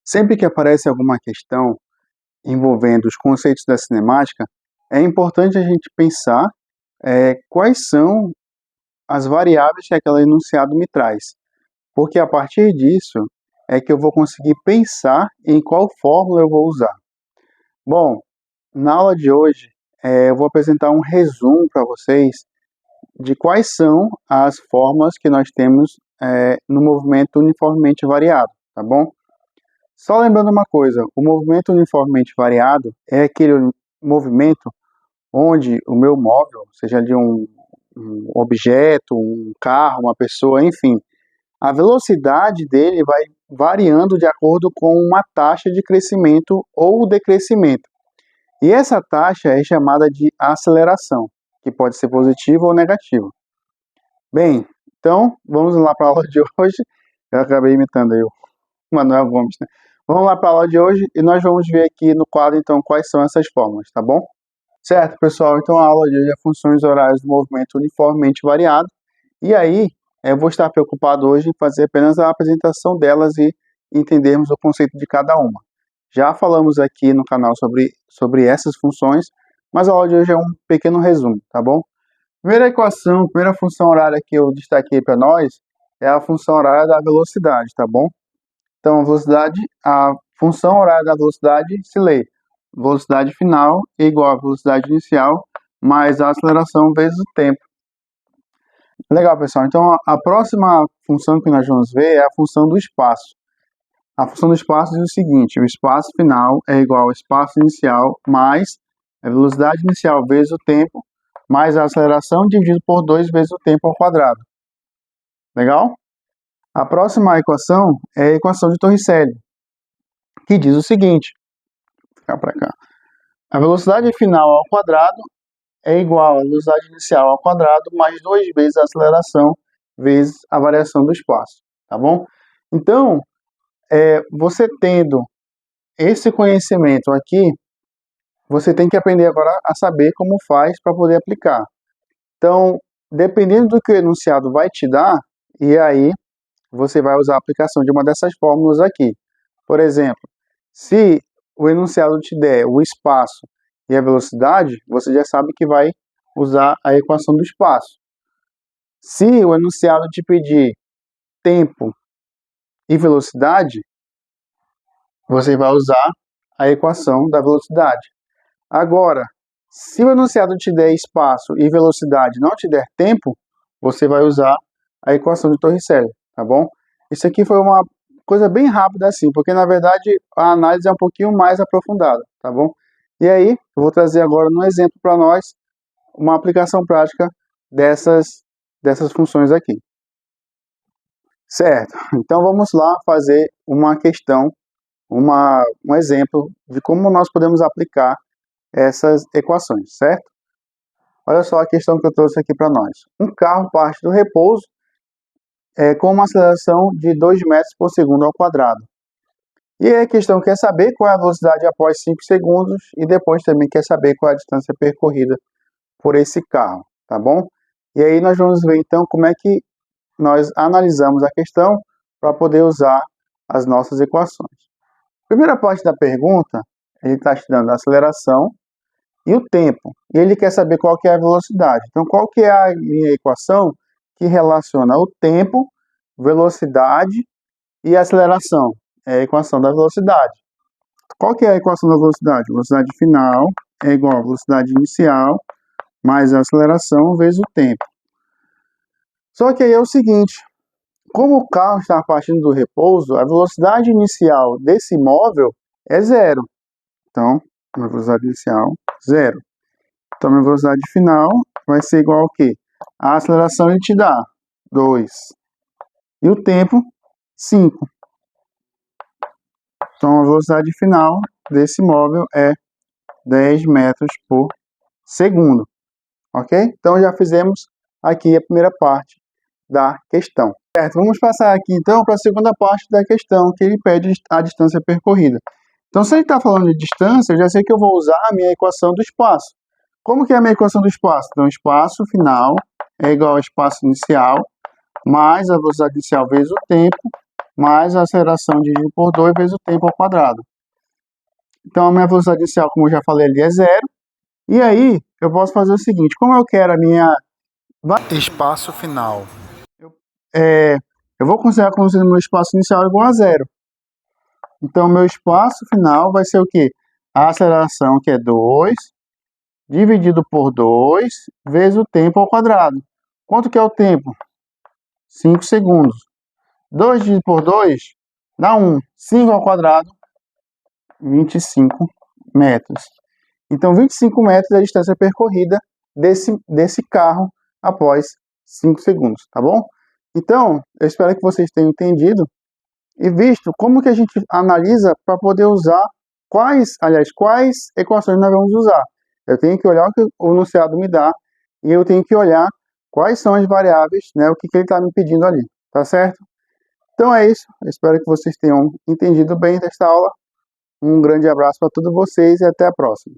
Sempre que aparece alguma questão envolvendo os conceitos da cinemática, é importante a gente pensar quais são as variáveis que aquele enunciado me traz, porque a partir disso é que eu vou conseguir pensar em qual fórmula eu vou usar. Bom, na aula de hoje eu vou apresentar um resumo para vocês de quais são as fórmulas que nós temos no movimento uniformemente variado, tá bom? Só lembrando uma coisa, o movimento uniformemente variado é aquele movimento onde o meu móvel, seja de um objeto, um carro, uma pessoa, enfim, a velocidade dele vai variando de acordo com uma taxa de crescimento ou decrescimento. E essa taxa é chamada de aceleração, que pode ser positiva ou negativa. Bem, então vamos lá para a aula de hoje. Eu acabei imitando aí o Manuel Gomes, né? Vamos lá para a aula de hoje e nós vamos ver aqui no quadro, então, quais são essas fórmulas, tá bom? Certo, pessoal? Então, a aula de hoje é funções horárias do movimento uniformemente variado. E aí, eu vou estar preocupado hoje em fazer apenas a apresentação delas e entendermos o conceito de cada uma. Já falamos aqui no canal sobre essas funções, mas a aula de hoje é um pequeno resumo, tá bom? Primeira equação, primeira função horária que eu destaquei para nós é a função horária da velocidade, tá bom? Então, a função horária da velocidade se lê velocidade final é igual à velocidade inicial mais a aceleração vezes o tempo. Legal, pessoal. Então, a próxima função que nós vamos ver é a função do espaço. A função do espaço diz o seguinte: o espaço final é igual ao espaço inicial mais a velocidade inicial vezes o tempo mais a aceleração dividido por 2 vezes o tempo ao quadrado. Legal? A próxima equação é a equação de Torricelli, que diz o seguinte: vou ficar para cá. A velocidade final ao quadrado é igual à velocidade inicial ao quadrado mais 2 vezes a aceleração vezes a variação do espaço, tá bom? Então, você tendo esse conhecimento aqui, você tem que aprender agora a saber como faz para poder aplicar. Então, dependendo do que o enunciado vai te dar, e aí você vai usar a aplicação de uma dessas fórmulas aqui. Por exemplo, se o enunciado te der o espaço e a velocidade, você já sabe que vai usar a equação do espaço. Se o enunciado te pedir tempo e velocidade, você vai usar a equação da velocidade. Agora, se o enunciado te der espaço e velocidade, não te der tempo, você vai usar a equação de Torricelli, tá bom? Isso aqui foi uma coisa bem rápida assim, porque na verdade a análise é um pouquinho mais aprofundada, tá bom? E aí, eu vou trazer agora um exemplo para nós, uma aplicação prática dessas funções aqui. Certo, então vamos lá fazer uma questão, um exemplo de como nós podemos aplicar essas equações, certo? Olha só a questão que eu trouxe aqui para nós. Um carro parte do repouso com uma aceleração de 2 metros por segundo ao quadrado. E aí a questão quer saber qual é a velocidade após 5 segundos e depois também quer saber qual é a distância percorrida por esse carro, tá bom? E aí nós vamos ver então como é que nós analisamos a questão para poder usar as nossas equações. Primeira parte da pergunta, ele está te dando a aceleração e o tempo, e ele quer saber qual que é a velocidade. Então, qual que é a minha equação que relaciona o tempo, velocidade e aceleração? É a equação da velocidade. Qual que é a equação da velocidade? Velocidade final é igual a velocidade inicial mais a aceleração vezes o tempo. Só que aí é o seguinte, como o carro está partindo do repouso, a velocidade inicial desse móvel é 0. Então, a velocidade inicial, 0. Então, a velocidade final vai ser igual ao quê? A aceleração ele te dá 2. E o tempo, 5. Então, a velocidade final desse móvel é 10 metros por segundo. Ok? Então, já fizemos aqui a primeira parte da questão. Certo, vamos passar aqui então para a segunda parte da questão, que ele pede a distância percorrida. Então, se ele está falando de distância, eu já sei que eu vou usar a minha equação do espaço. Como que é a minha equação do espaço? Então, espaço final é igual ao espaço inicial, mais a velocidade inicial vezes o tempo, mais a aceleração dividido por 2 vezes o tempo ao quadrado. Então, a minha velocidade inicial, como eu já falei ali, é zero. E aí, eu posso fazer o seguinte, como eu quero a minha espaço final, eu vou considerar como sendo meu espaço inicial igual a zero. Então, meu espaço final vai ser o quê? A aceleração, que é 2, dividido por 2, vezes o tempo ao quadrado. Quanto que é o tempo? 5 segundos. 2 dividido por 2 dá 1. 5 ao quadrado, 25 metros. Então, 25 metros é a distância percorrida desse carro após 5 segundos, tá bom? Então, eu espero que vocês tenham entendido e visto como que a gente analisa para poder usar quais equações nós vamos usar. Eu tenho que olhar o que o enunciado me dá e eu tenho que olhar quais são as variáveis, né, o que ele está me pedindo ali, tá certo? Então é isso, eu espero que vocês tenham entendido bem desta aula. Um grande abraço para todos vocês e até a próxima.